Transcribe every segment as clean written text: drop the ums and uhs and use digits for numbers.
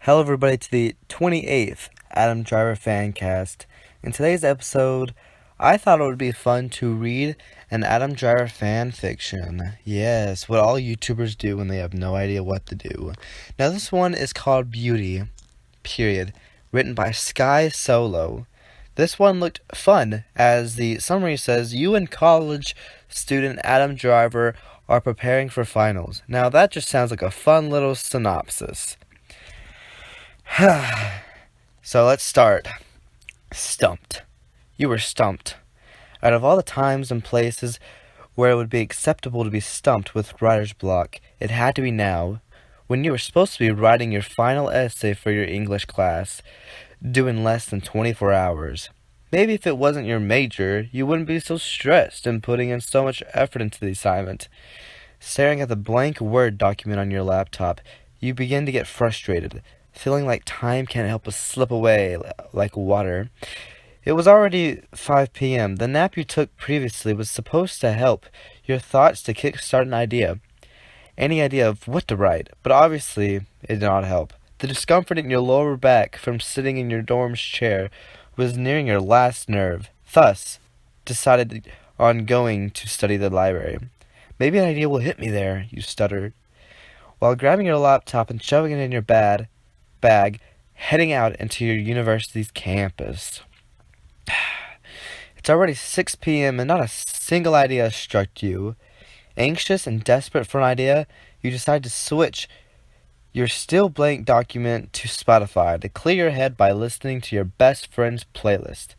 Hello, everybody, to the 28th Adam Driver Fancast. In today's episode, I thought it would be fun to read an Adam Driver fan fiction. Yes, what all YouTubers do when they have no idea what to do. Now, this one is called Beauty, period, written by Sky Solo. This one looked fun, as the summary says, you and college student Adam Driver are preparing for finals. Now, that just sounds like a fun little synopsis. So let's start. Stumped. You were stumped. Out of all the times and places where it would be acceptable to be stumped with writer's block, it had to be now, when you were supposed to be writing your final essay for your English class, due in less than 24 hours. Maybe if it wasn't your major, you wouldn't be so stressed and putting in so much effort into the assignment. Staring at the blank Word document on your laptop, you begin to get frustrated, feeling like time can't help but slip away like water. It was already 5 p.m. The nap you took previously was supposed to help your thoughts to kickstart an idea. Any idea of what to write, but obviously it did not help. The discomfort in your lower back from sitting in your dorm's chair was nearing your last nerve. Thus, decided on going to study the library. Maybe an idea will hit me there, you stuttered, while grabbing your laptop and shoving it in your bag, heading out into your university's campus. It's already 6 p.m. and not a single idea struck you. Anxious and desperate for an idea, you decide to switch your still blank document to Spotify to clear your head by listening to your best friend's playlist.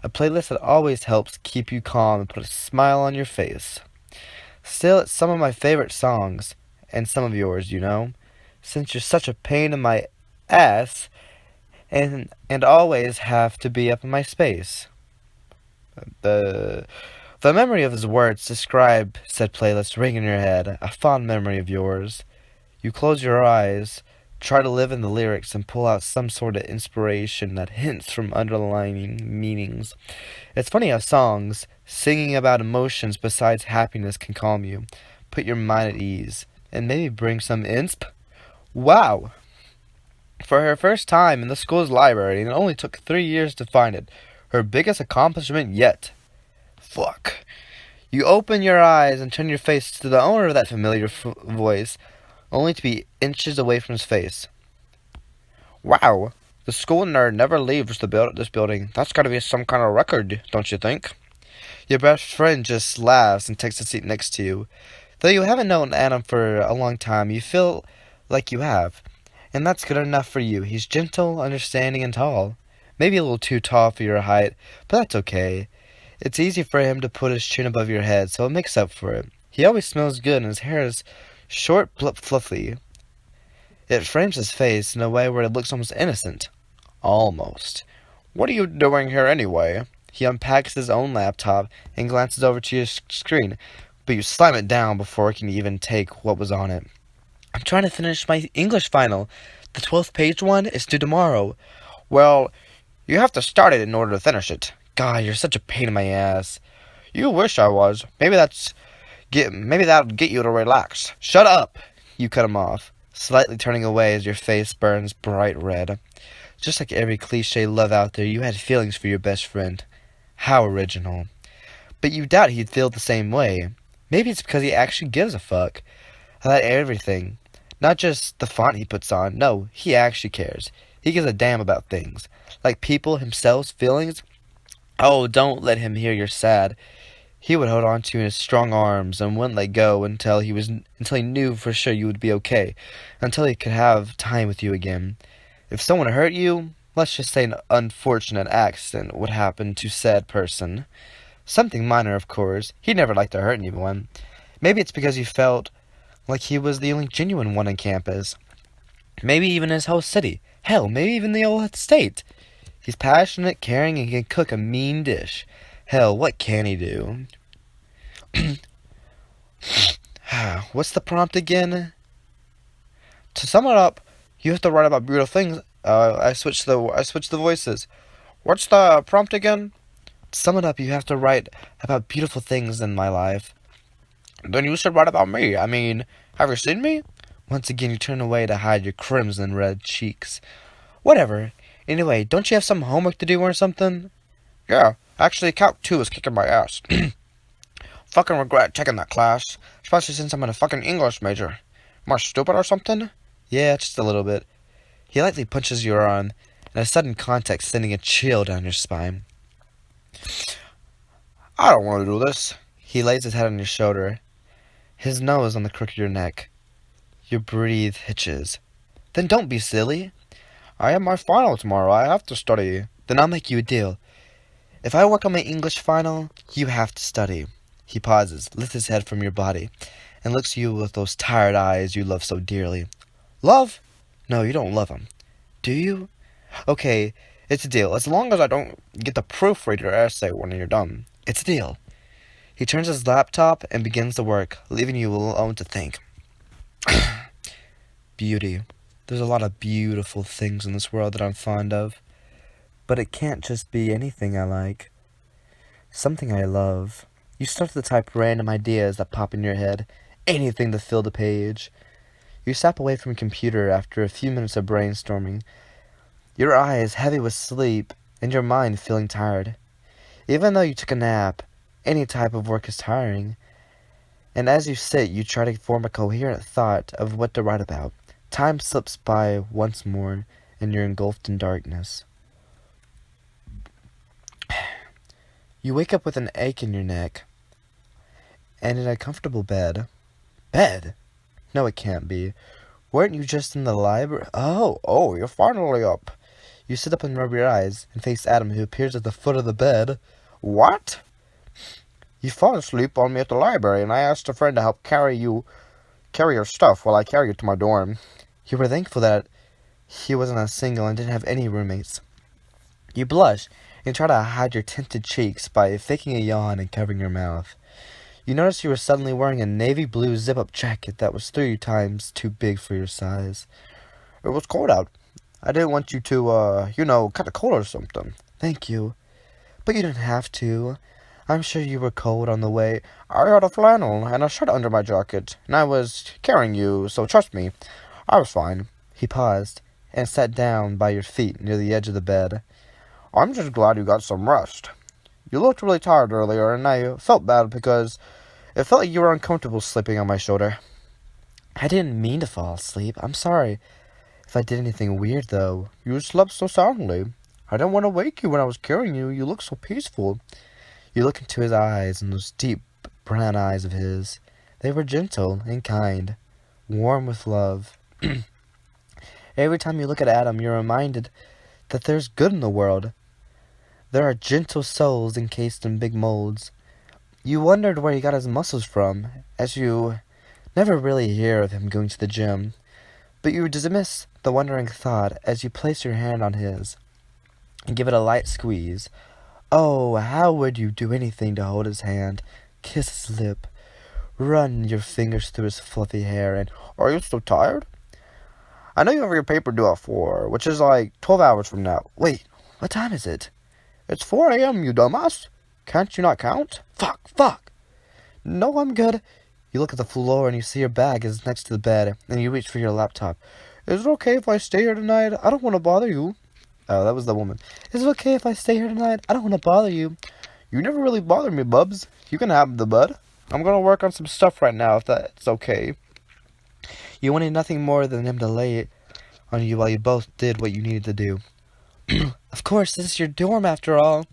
A playlist that always helps keep you calm and put a smile on your face. Still, it's some of my favorite songs, and some of yours, you know, since you're such a pain in my ass and always have to be up in my space. The memory of his words describe said playlist ring in your head, a fond memory of yours. You close your eyes, try to live in the lyrics and pull out some sort of inspiration that hints from underlying meanings. It's funny how songs, singing about emotions besides happiness can calm you, put your mind at ease, and maybe bring some insp. Wow! For her first time in the school's library, and it only took 3 years to find it, her biggest accomplishment yet. Fuck. You open your eyes and turn your face to the owner of that familiar voice, only to be inches away from his face. Wow, the school nerd never leaves this building. That's gotta be some kind of record, don't you think? Your best friend just laughs and takes a seat next to you. Though you haven't known Adam for a long time, you feel like you have. And that's good enough for you. He's gentle, understanding, and tall. Maybe a little too tall for your height, but that's okay. It's easy for him to put his chin above your head, so it makes up for it. He always smells good, and his hair is short, fluffy. It frames his face in a way where it looks almost innocent. Almost. What are you doing here anyway? He unpacks his own laptop and glances over to your screen, but you slam it down before it can even take what was on it. I'm trying to finish my English final. The 12th page one is due tomorrow. Well, you have to start it in order to finish it. God, you're such a pain in my ass. You wish I was. Maybe that'll get you to relax. Shut up! You cut him off, slightly turning away as your face burns bright red. Just like every cliche love out there, you had feelings for your best friend. How original. But you doubt he'd feel the same way. Maybe it's because he actually gives a fuck about everything. Not just the font he puts on. No, he actually cares. He gives a damn about things. Like people, himself, feelings. Oh, don't let him hear you're sad. He would hold on to you in his strong arms and wouldn't let go until he knew for sure you would be okay. Until he could have time with you again. If someone hurt you, let's just say an unfortunate accident would happen to said person. Something minor, of course. He never liked to hurt anyone. Maybe it's because he felt like he was the only genuine one on campus. Maybe even his whole city. Hell, maybe even the whole state. He's passionate, caring, and can cook a mean dish. Hell, what can he do? What's the prompt again? To sum it up, you have to write about beautiful things. I switched the voices. What's the prompt again? To sum it up, you have to write about beautiful things in my life. Then you should write about me. I mean, have you seen me? Once again, you turn away to hide your crimson red cheeks. Whatever. Anyway, don't you have some homework to do or something? Yeah, actually, Calc 2 is kicking my ass. Fucking regret taking that class, especially since I'm in a fucking English major. Am I stupid or something? Yeah, just a little bit. He lightly punches your arm, and a sudden contact sending a chill down your spine. I don't want to do this. He lays his head on your shoulder, his nose on the crook of your neck. Your breath hitches. Then don't be silly. I have my final tomorrow. I have to study. Then I'll make you a deal. If I work on my English final, you have to study. He pauses, lifts his head from your body, and looks at you with those tired eyes you love so dearly. Love? No, you don't love him. Do you? Okay, it's a deal. As long as I don't get to proofread your essay when you're done. It's a deal. He turns his laptop and begins to work, leaving you alone to think. Beauty. There's a lot of beautiful things in this world that I'm fond of. But it can't just be anything I like. Something I love. You start to type random ideas that pop in your head. Anything to fill the page. You step away from your computer after a few minutes of brainstorming. Your eyes heavy with sleep and your mind feeling tired. Even though you took a nap, any type of work is tiring. And as you sit, you try to form a coherent thought of what to write about. Time slips by once more, and you're engulfed in darkness. You wake up with an ache in your neck, and in a comfortable bed. Bed? No, it can't be. Weren't you just in the library? Oh, you're finally up. You sit up and rub your eyes, and face Adam, who appears at the foot of the bed. What? You fall asleep on me at the library, and I asked a friend to help carry your stuff while I carry you to my dorm. You were thankful that he wasn't a single and didn't have any roommates. You blush and try to hide your tinted cheeks by faking a yawn and covering your mouth. You notice you were suddenly wearing a navy blue zip-up jacket that was 3 times too big for your size. It was cold out. I didn't want you to, kind of cold or something. Thank you. But you didn't have to. I'm sure you were cold on the way. I had a flannel and a shirt under my jacket, and I was carrying you, so trust me, I was fine. He paused and sat down by your feet near the edge of the bed. I'm just glad you got some rest. You looked really tired earlier, and I felt bad because it felt like you were uncomfortable sleeping on my shoulder. I didn't mean to fall asleep. I'm sorry if I did anything weird, though. You slept so soundly. I didn't want to wake you when I was carrying you. You looked so peaceful. You look into his eyes, and those deep brown eyes of his. They were gentle and kind, warm with love. Every time you look at Adam, you're reminded that there's good in the world. There are gentle souls encased in big molds. You wondered where he got his muscles from, as you never really hear of him going to the gym. But you dismiss the wondering thought as you place your hand on his and give it a light squeeze. Oh, how would you do anything to hold his hand, kiss his lip, run your fingers through his fluffy hair, and, are you so tired? I know you have your paper due at 4, which is like 12 hours from now. Wait, what time is it? It's 4 a.m., you dumbass. Can't you not count? Fuck. No, I'm good. You look at the floor and you see your bag is next to the bed, and you reach for your laptop. Is it okay if I stay here tonight? I don't want to bother you. Oh, that was the woman. Is it okay if I stay here tonight? I don't want to bother you. You never really bother me, Bubs. You can have the bud. I'm going to work on some stuff right now, if that's okay. You wanted nothing more than him to lay it on you while you both did what you needed to do. Of course, this is your dorm after all.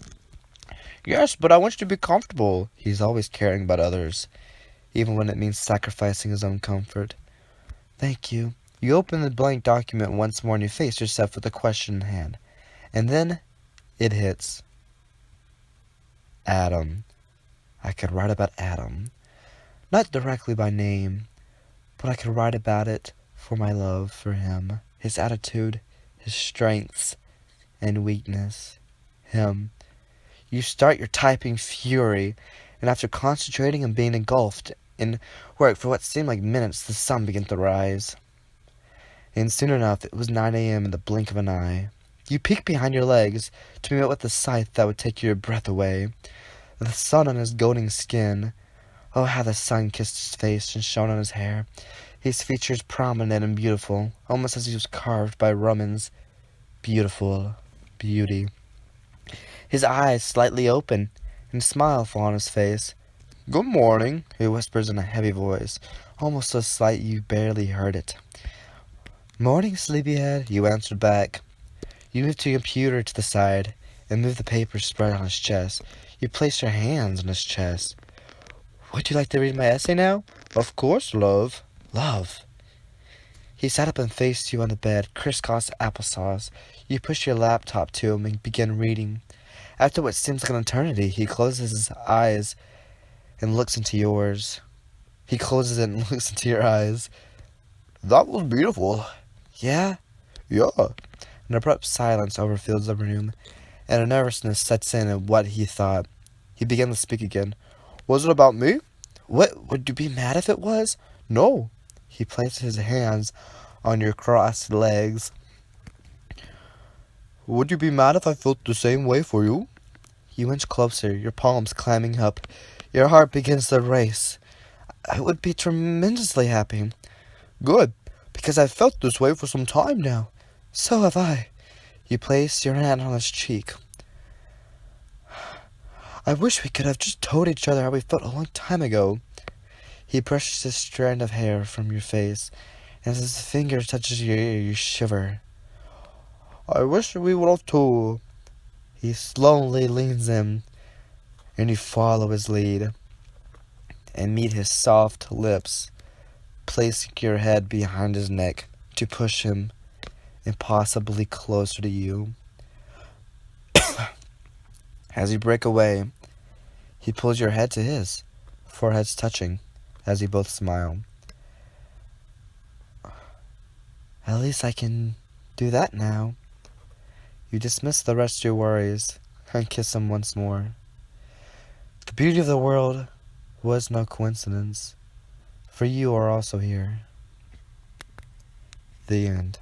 Yes, but I want you to be comfortable. He's always caring about others, even when it means sacrificing his own comfort. Thank you. You open the blank document once more and you face yourself with a question in hand. And then it hits. Adam. I could write about Adam. Not directly by name, but I could write about it for my love for him, his attitude, his strengths and weakness. Him. You start your typing fury, and after concentrating and being engulfed in work for what seemed like minutes, the sun began to rise. And soon enough, it was 9 a.m. in the blink of an eye. You peek behind your legs to be met with the sight that would take your breath away. The sun on his golden skin. Oh, how the sun kissed his face and shone on his hair. his features prominent and beautiful, almost as he was carved by Rumman's beautiful beauty. His eyes slightly open, and a smile fall on his face. "Good morning," he whispers in a heavy voice, almost so slight you barely heard it. "Morning, sleepyhead," you answered back. You moved your computer to the side and moved the papers spread on his chest. You placed your hands on his chest. "Would you like to read my essay now?" "Of course, love." "Love." He sat up and faced you on the bed, crisscross applesauce. You pushed your laptop to him and began reading. After what seems like an eternity, he closes his eyes and looks into yours. He closes it and looks into your eyes. "That was beautiful." "Yeah?" "Yeah." An abrupt silence overfills the room, and a nervousness sets in at what he thought. He began to speak again. "Was it about me?" "What, would you be mad if it was?" "No." He placed his hands on your crossed legs. "Would you be mad if I felt the same way for you?" You inch closer, your palms climbing up. Your heart begins to race. "I would be tremendously happy." "Good, because I've felt this way for some time now." "So have I." You place your hand on his cheek. "I wish we could have just told each other how we felt a long time ago." He brushes a strand of hair from your face, and as his finger touches your ear, you shiver. "I wish we would have too." He slowly leans in, and you follow his lead, and meet his soft lips, placing your head behind his neck to push him impossibly closer to you. As you break away, he pulls your head to his, foreheads touching, as you both smile. "At least I can do that now." You dismiss the rest of your worries and kiss him once more. The beauty of the world was no coincidence, for you are also here. The end.